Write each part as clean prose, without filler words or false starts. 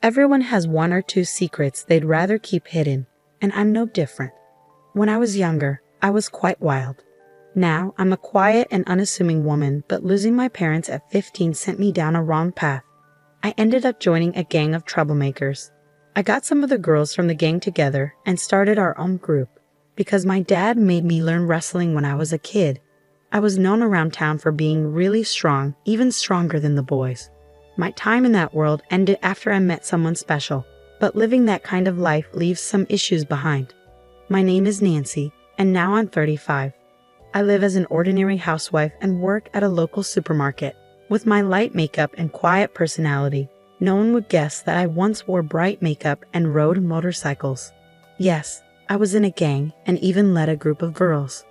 Everyone has one or two secrets they'd rather keep hidden, and I'm no different. When I was younger, I was quite wild. Now, I'm a quiet and unassuming woman, but losing my parents at 15 sent me down a wrong path. I ended up joining a gang of troublemakers. I got some of the girls from the gang together and started our own group. Because my dad made me learn wrestling when I was a kid, I was known around town for being really strong, even stronger than the boys. My time in that world ended after I met someone special, but living that kind of life leaves some issues behind. My name is Nancy, and now I'm 35. I live as an ordinary housewife and work at a local supermarket. With my light makeup and quiet personality, no one would guess that I once wore bright makeup and rode motorcycles. Yes, I was in a gang and even led a group of girls.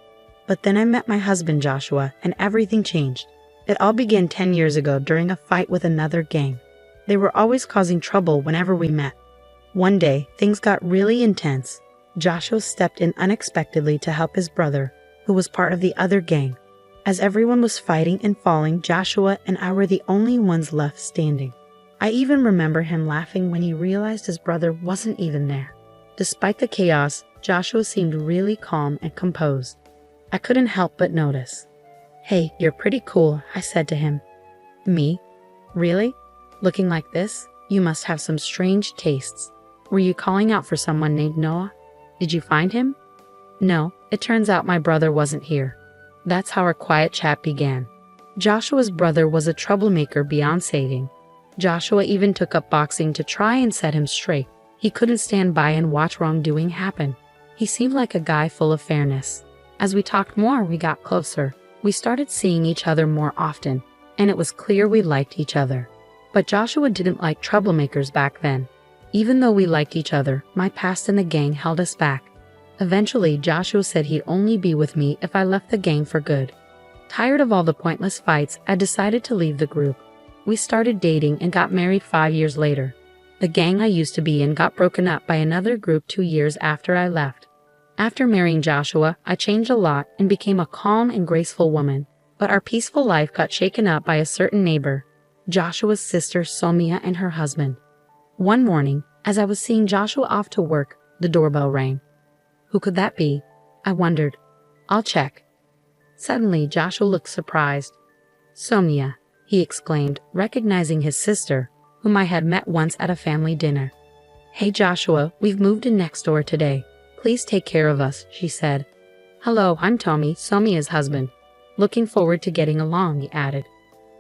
But then I met my husband Joshua and everything changed. It all began 10 years ago during a fight with another gang. They were always causing trouble whenever we met. One day, things got really intense. Joshua stepped in unexpectedly to help his brother, who was part of the other gang. As everyone was fighting and falling, Joshua and I were the only ones left standing. I even remember him laughing when he realized his brother wasn't even there. Despite the chaos, Joshua seemed really calm and composed. I couldn't help but notice. "Hey, you're pretty cool," I said to him. "Me? Really? Looking like this? You must have some strange tastes. Were you calling out for someone named Noah? Did you find him?" "No, it turns out my brother wasn't here." That's how our quiet chat began. Joshua's brother was a troublemaker beyond saving. Joshua even took up boxing to try and set him straight. He couldn't stand by and watch wrongdoing happen. He seemed like a guy full of fairness. As we talked more, we got closer. We started seeing each other more often, and it was clear we liked each other. But Joshua didn't like troublemakers back then. Even though we liked each other, my past in the gang held us back. Eventually, Joshua said he'd only be with me if I left the gang for good. Tired of all the pointless fights, I decided to leave the group. We started dating and got married 5 years later. The gang I used to be in got broken up by another group 2 years after I left. After marrying Joshua, I changed a lot and became a calm and graceful woman. But our peaceful life got shaken up by a certain neighbor, Joshua's sister Sonia and her husband. One morning, as I was seeing Joshua off to work, the doorbell rang. Who could that be? I wondered. I'll check. Suddenly, Joshua looked surprised. Sonia, he exclaimed, recognizing his sister, whom I had met once at a family dinner. Hey Joshua, we've moved in next door today. Please take care of us, she said. Hello, I'm Tommy, Sonia's husband. Looking forward to getting along, he added.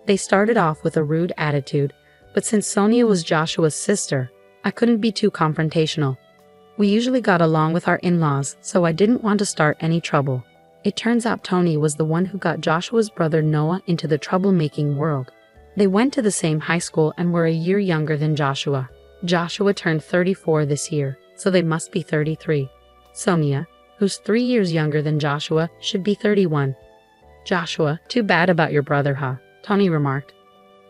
They started off with a rude attitude, but since Sonia was Joshua's sister, I couldn't be too confrontational. We usually got along with our in-laws, so I didn't want to start any trouble. It turns out Tony was the one who got Joshua's brother Noah into the troublemaking world. They went to the same high school and were a year younger than Joshua. Joshua turned 34 this year, so they must be 33. Sonia, who's 3 years younger than Joshua, should be 31. Joshua, too bad about your brother, huh? Tony remarked.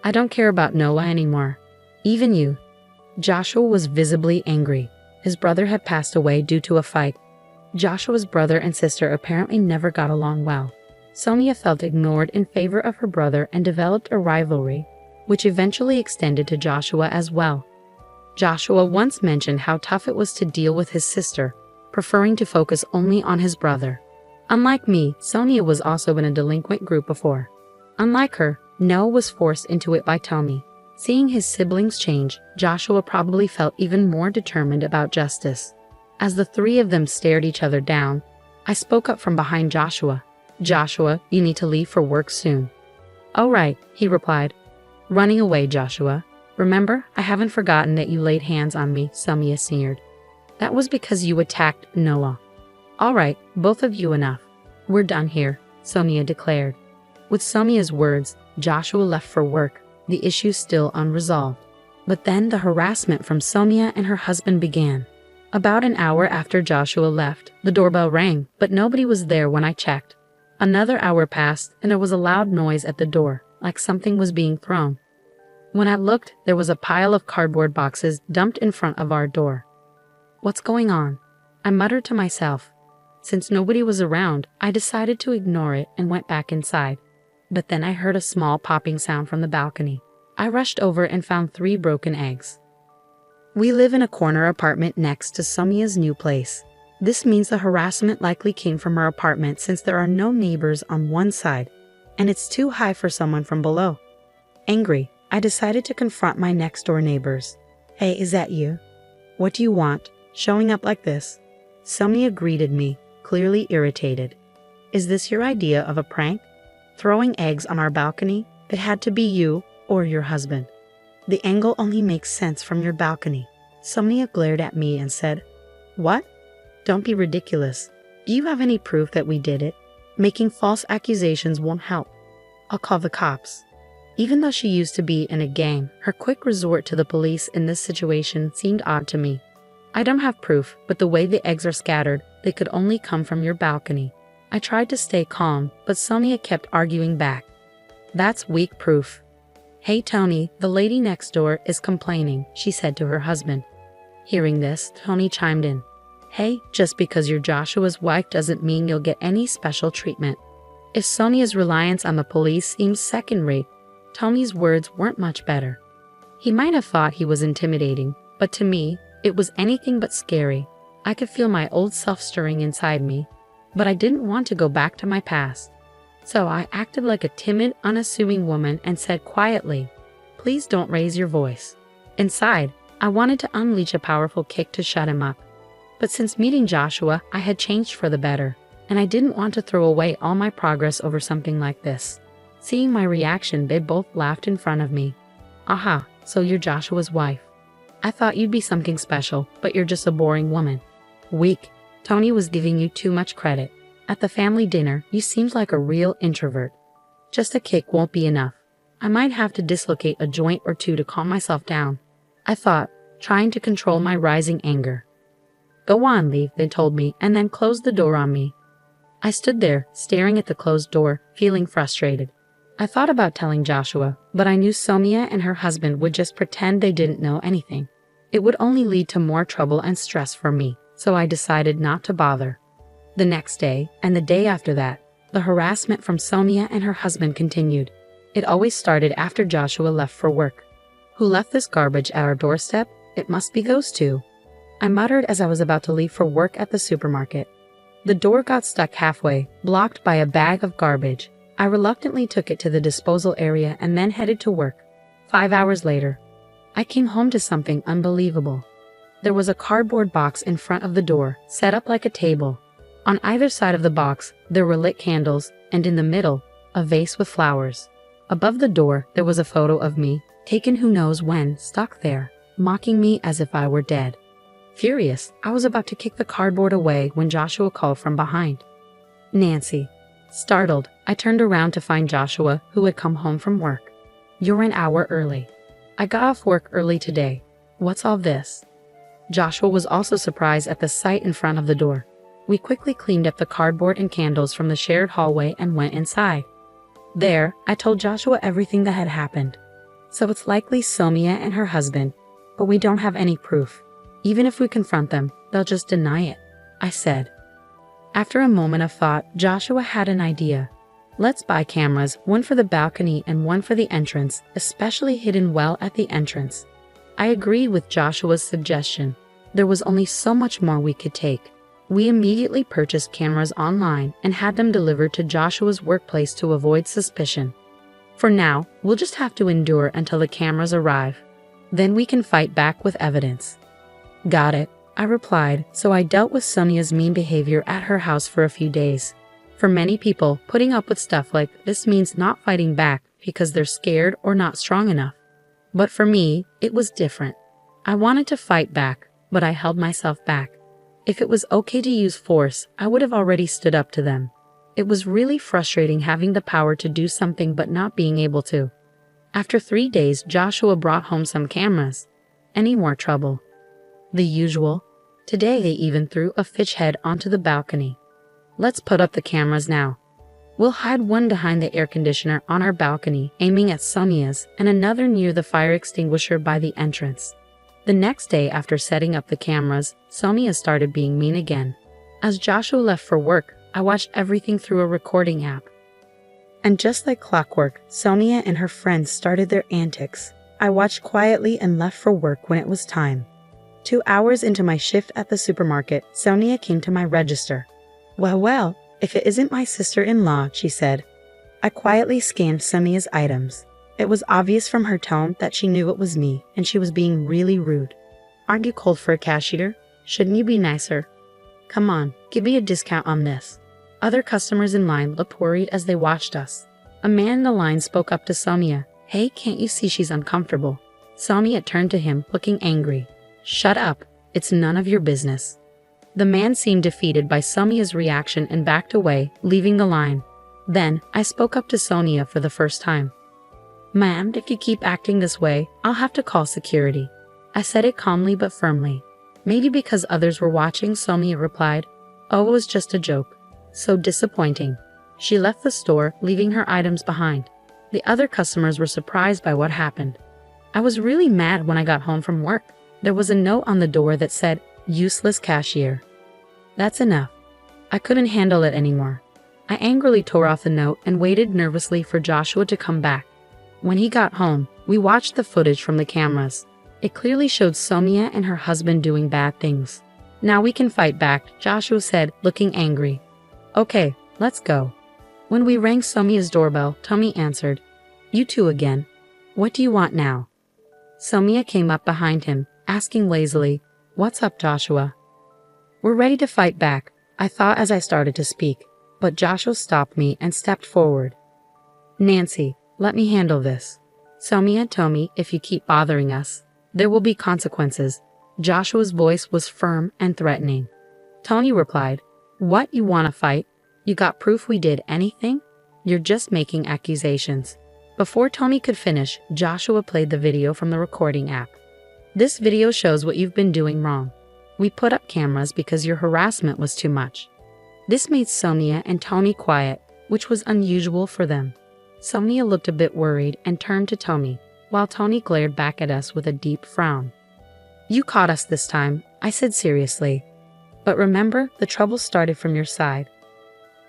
I don't care about Noah anymore. Even you. Joshua was visibly angry. His brother had passed away due to a fight. Joshua's brother and sister apparently never got along well. Sonia felt ignored in favor of her brother and developed a rivalry, which eventually extended to Joshua as well. Joshua once mentioned how tough it was to deal with his sister, preferring to focus only on his brother. Unlike me, Sonia was also in a delinquent group before. Unlike her, Noah was forced into it by Tony. Seeing his siblings change, Joshua probably felt even more determined about justice. As the three of them stared each other down, I spoke up from behind Joshua. Joshua, you need to leave for work soon. All right, he replied. Running away, Joshua. Remember, I haven't forgotten that you laid hands on me, Sonia sneered. That was because you attacked Noah. All right, both of you enough. We're done here, Sonia declared. With Sonia's words, Joshua left for work, the issue still unresolved. But then the harassment from Sonia and her husband began. About an hour after Joshua left, the doorbell rang, but nobody was there when I checked. Another hour passed, and there was a loud noise at the door, like something was being thrown. When I looked, there was a pile of cardboard boxes dumped in front of our door. What's going on? I muttered to myself. Since nobody was around, I decided to ignore it and went back inside. But then I heard a small popping sound from the balcony. I rushed over and found 3 broken eggs. We live in a corner apartment next to Somia's new place. This means the harassment likely came from her apartment since there are no neighbors on one side, and it's too high for someone from below. Angry, I decided to confront my next-door neighbors. "Hey, is that you? What do you want, showing up like this?" Somia greeted me, clearly irritated. "Is this your idea of a prank? Throwing eggs on our balcony? It had to be you or your husband. The angle only makes sense from your balcony." Somia glared at me and said, "What? Don't be ridiculous. Do you have any proof that we did it? Making false accusations won't help. I'll call the cops." Even though she used to be in a gang, her quick resort to the police in this situation seemed odd to me. "I don't have proof, but the way the eggs are scattered, they could only come from your balcony." I tried to stay calm, but Sonia kept arguing back. "That's weak proof." "Hey Tony, the lady next door is complaining," she said to her husband. Hearing this, Tony chimed in. "Hey, just because you're Joshua's wife doesn't mean you'll get any special treatment." If Sonia's reliance on the police seems second-rate, Tony's words weren't much better. He might have thought he was intimidating, but to me, it was anything but scary. I could feel my old self stirring inside me, but I didn't want to go back to my past. So I acted like a timid, unassuming woman and said quietly, "Please don't raise your voice." Inside, I wanted to unleash a powerful kick to shut him up. But since meeting Joshua, I had changed for the better, and I didn't want to throw away all my progress over something like this. Seeing my reaction, they both laughed in front of me. "Aha, so you're Joshua's wife. I thought you'd be something special, but you're just a boring woman." "Weak. Tony was giving you too much credit. At the family dinner, you seemed like a real introvert. Just a kick won't be enough. I might have to dislocate a joint or two to calm myself down," I thought, trying to control my rising anger. "Go on, leave," they told me, and then closed the door on me. I stood there, staring at the closed door, feeling frustrated. I thought about telling Joshua, but I knew Somia and her husband would just pretend they didn't know anything. It would only lead to more trouble and stress for me, so I decided not to bother. The next day, and the day after that, the harassment from Somia and her husband continued. It always started after Joshua left for work. "Who left this garbage at our doorstep? It must be those two," I muttered as I was about to leave for work at the supermarket. The door got stuck halfway, blocked by a bag of garbage. I reluctantly took it to the disposal area and then headed to work. 5 hours later, I came home to something unbelievable. There was a cardboard box in front of the door, set up like a table. On either side of the box, there were lit candles, and in the middle, a vase with flowers. Above the door, there was a photo of me, taken who knows when, stuck there, mocking me as if I were dead. Furious, I was about to kick the cardboard away when Joshua called from behind. "Nancy." Startled, I turned around to find Joshua, who had come home from work. "You're an hour early." "I got off work early today. What's all this?" Joshua was also surprised at the sight in front of the door. We quickly cleaned up the cardboard and candles from the shared hallway and went inside. There, I told Joshua everything that had happened. "So it's likely Somia and her husband, but we don't have any proof. Even if we confront them, they'll just deny it," I said. After a moment of thought, Joshua had an idea. "Let's buy cameras, one for the balcony and one for the entrance, especially hidden well at the entrance." I agreed with Joshua's suggestion. There was only so much more we could take. We immediately purchased cameras online and had them delivered to Joshua's workplace to avoid suspicion. For now, we'll just have to endure until the cameras arrive. Then we can fight back with evidence. "Got it," I replied, so I dealt with Sonia's mean behavior at her house for a few days. For many people, putting up with stuff like this means not fighting back because they're scared or not strong enough. But for me, it was different. I wanted to fight back, but I held myself back. If it was okay to use force, I would have already stood up to them. It was really frustrating having the power to do something but not being able to. After 3 days, Joshua brought home some cameras. Any more trouble? The usual. Today they even threw a fish head onto the balcony. "Let's put up the cameras now. We'll hide one behind the air conditioner on our balcony, aiming at Sonia's, and another near the fire extinguisher by the entrance." The next day after setting up the cameras, Sonia started being mean again. As Joshua left for work, I watched everything through a recording app. And just like clockwork, Sonia and her friends started their antics. I watched quietly and left for work when it was time. 2 hours into my shift at the supermarket, Sonia came to my register. Well, if it isn't my sister-in-law, she said. I quietly scanned Sonia's items. It was obvious from her tone that she knew it was me, and she was being really rude. Aren't you cold for a cash eater? Shouldn't you be nicer? Come on, give me a discount on this. Other customers in line looked worried as they watched us. A man in the line spoke up to Sonia. Hey, can't you see she's uncomfortable? Sonia turned to him, looking angry. Shut up, it's none of your business. The man seemed defeated by Sonia's reaction and backed away, leaving the line. Then, I spoke up to Sonia for the first time. Ma'am, if you keep acting this way, I'll have to call security. I said it calmly but firmly. Maybe because others were watching, Sonia replied. Oh, it was just a joke. So disappointing. She left the store, leaving her items behind. The other customers were surprised by what happened. I was really mad when I got home from work. There was a note on the door that said, useless cashier. That's enough. I couldn't handle it anymore. I angrily tore off the note and waited nervously for Joshua to come back. When he got home, we watched the footage from the cameras. It clearly showed Sonia and her husband doing bad things. Now we can fight back, Joshua said, looking angry. Okay, let's go. When we rang Sonia's doorbell, Tommy answered. You two again. What do you want now? Sonia came up behind him, asking lazily, What's up, Joshua? We're ready to fight back, I thought as I started to speak, but Joshua stopped me and stepped forward. Nancy, let me handle this. Sonia told me if you keep bothering us, there will be consequences. Joshua's voice was firm and threatening. Tony replied, What, you want to fight? You got proof we did anything? You're just making accusations. Before Tony could finish, Joshua played the video from the recording app. This video shows what you've been doing wrong. We put up cameras because your harassment was too much. This made Sonia and Tony quiet, which was unusual for them. Sonia looked a bit worried and turned to Tony, while Tony glared back at us with a deep frown. You caught us this time, I said seriously. But remember, the trouble started from your side.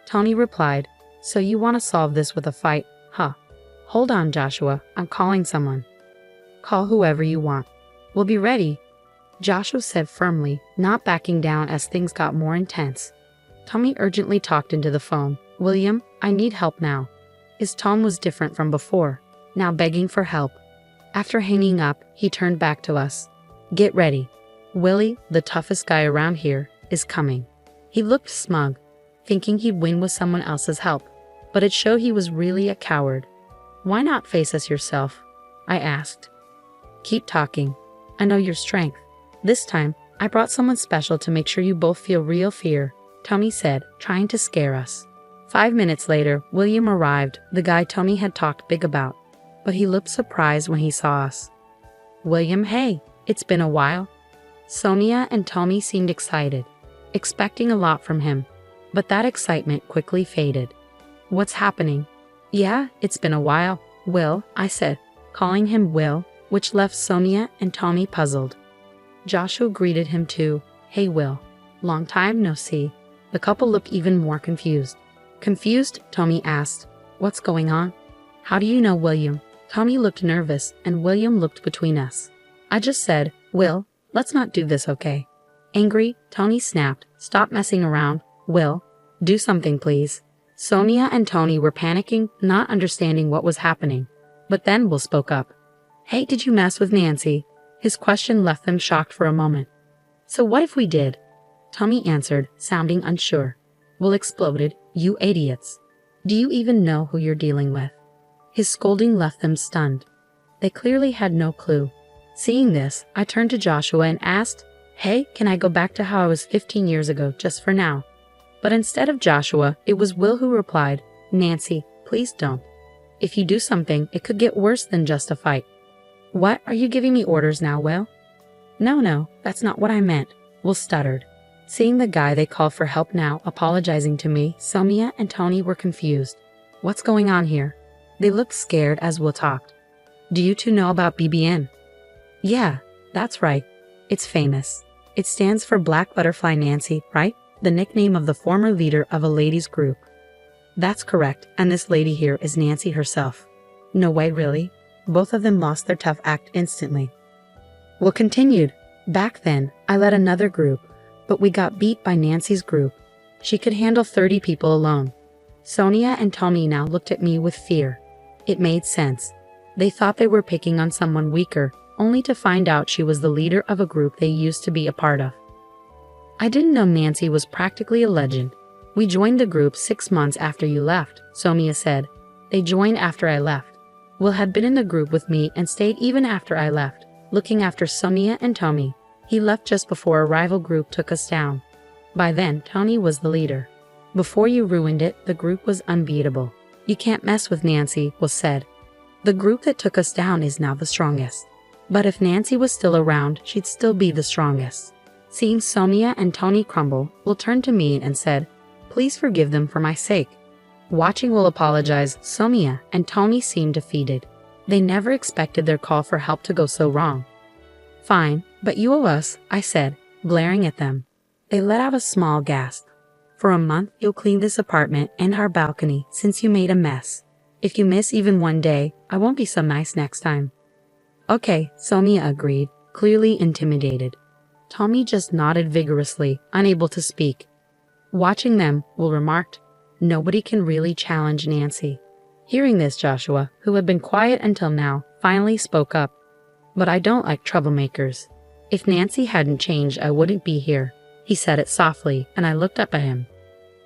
Tony replied, So you want to solve this with a fight, huh? Hold on, Joshua, I'm calling someone. Call whoever you want. We'll be ready, Joshua said firmly, not backing down as things got more intense. Tommy urgently talked into the phone. William, I need help now. His tone was different from before, now begging for help. After hanging up, he turned back to us. Get ready. Willie, the toughest guy around here, is coming. He looked smug, thinking he'd win with someone else's help, but it showed he was really a coward. Why not face us yourself? I asked. Keep talking. I know your strength. This time, I brought someone special to make sure you both feel real fear, Tommy said, trying to scare us. 5 minutes later, William arrived, the guy Tommy had talked big about, but he looked surprised when he saw us. William, hey, it's been a while. Sonia and Tommy seemed excited, expecting a lot from him, but that excitement quickly faded. What's happening? Yeah, it's been a while, Will, I said, calling him Will, which left Sonia and Tommy puzzled. Joshua greeted him too. Hey Will, long time no see. The couple looked even more confused. Confused, Tommy asked, What's going on? How do you know William? Tommy looked nervous and William looked between us. I just said, Will, let's not do this, okay? Angry, Tony snapped, Stop messing around. Will, do something please. Sonia and Tony were panicking, not understanding what was happening. But then Will spoke up. Hey, did you mess with Nancy? His question left them shocked for a moment. So what if we did? Tommy answered, sounding unsure. Will exploded, You idiots. Do you even know who you're dealing with? His scolding left them stunned. They clearly had no clue. Seeing this, I turned to Joshua and asked, Hey, can I go back to how I was 15 years ago just for now? But instead of Joshua, it was Will who replied, Nancy, please don't. If you do something, it could get worse than just a fight. What, are you giving me orders now, Will? No, that's not what I meant, Will stuttered. Seeing the guy they called for help now apologizing to me, Sonia and Tony were confused. What's going on here? They looked scared as Will talked. Do you two know about BBN? Yeah, that's right. It's famous. It stands for Black Butterfly Nancy, right? The nickname of the former leader of a ladies' group. That's correct, and this lady here is Nancy herself. No way, really? Both of them lost their tough act instantly. Will continued. Back then, I led another group, but we got beat by Nancy's group. She could handle 30 people alone. Sonia and Tommy now looked at me with fear. It made sense. They thought they were picking on someone weaker, only to find out she was the leader of a group they used to be a part of. I didn't know Nancy was practically a legend. We joined the group 6 months after you left, Sonia said. They joined after I left. Will had been in the group with me and stayed even after I left, looking after Sonia and Tommy. He left just before a rival group took us down. By then, Tony was the leader. Before you ruined it, the group was unbeatable. You can't mess with Nancy, was said. The group that took us down is now the strongest. But if Nancy was still around, she'd still be the strongest. Seeing Sonia and Tony crumble, Will turned to me and said, "Please forgive them for my sake." Watching Will apologize, Sonia and Tony seemed defeated. They never expected their call for help to go so wrong. "Fine, but you owe us," I said, glaring at them. They let out a small gasp. "For a month, you'll clean this apartment and our balcony since you made a mess. If you miss even one day, I won't be so nice next time." "Okay," Sonia agreed, clearly intimidated. Tommy just nodded vigorously, unable to speak. Watching them, Will remarked, "Nobody can really challenge Nancy." Hearing this, Joshua, who had been quiet until now, finally spoke up. "But I don't like troublemakers. If Nancy hadn't changed, I wouldn't be here." He said it softly, and I looked up at him.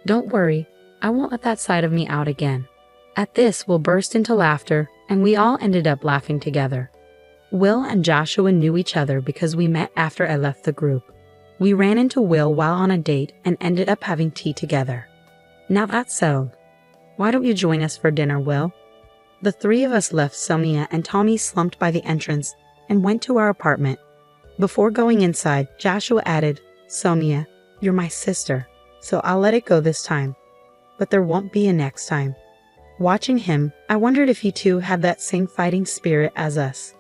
"Don't worry, I won't let that side of me out again." At this, Will burst into laughter, and we all ended up laughing together. Will and Joshua knew each other because we met after I left the group. We ran into Will while on a date and ended up having tea together. "Now that's settled. Why don't you join us for dinner, Will?" The three of us left Sonia and Tommy slumped by the entrance and went to our apartment. Before going inside, Joshua added, "Sonia, you're my sister, so I'll let it go this time. But there won't be a next time." Watching him, I wondered if he too had that same fighting spirit as us.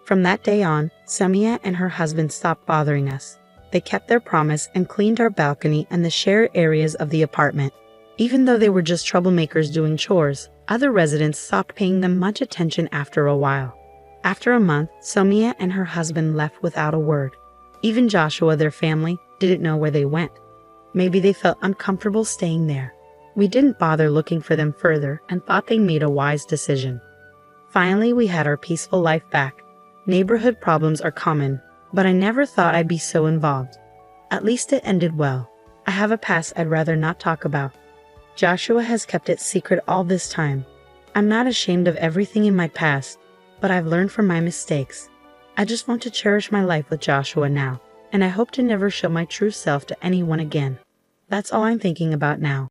From that day on, Sonia and her husband stopped bothering us. They kept their promise and cleaned our balcony and the shared areas of the apartment. Even though they were just troublemakers doing chores, other residents stopped paying them much attention after a while. After a month, Sonia and her husband left without a word. Even Joshua, their family, didn't know where they went. Maybe they felt uncomfortable staying there. We didn't bother looking for them further and thought they made a wise decision. Finally, we had our peaceful life back. Neighborhood problems are common, but I never thought I'd be so involved. At least it ended well. I have a past I'd rather not talk about. Joshua has kept it secret all this time. I'm not ashamed of everything in my past, but I've learned from my mistakes. I just want to cherish my life with Joshua now, and I hope to never show my true self to anyone again. That's all I'm thinking about now.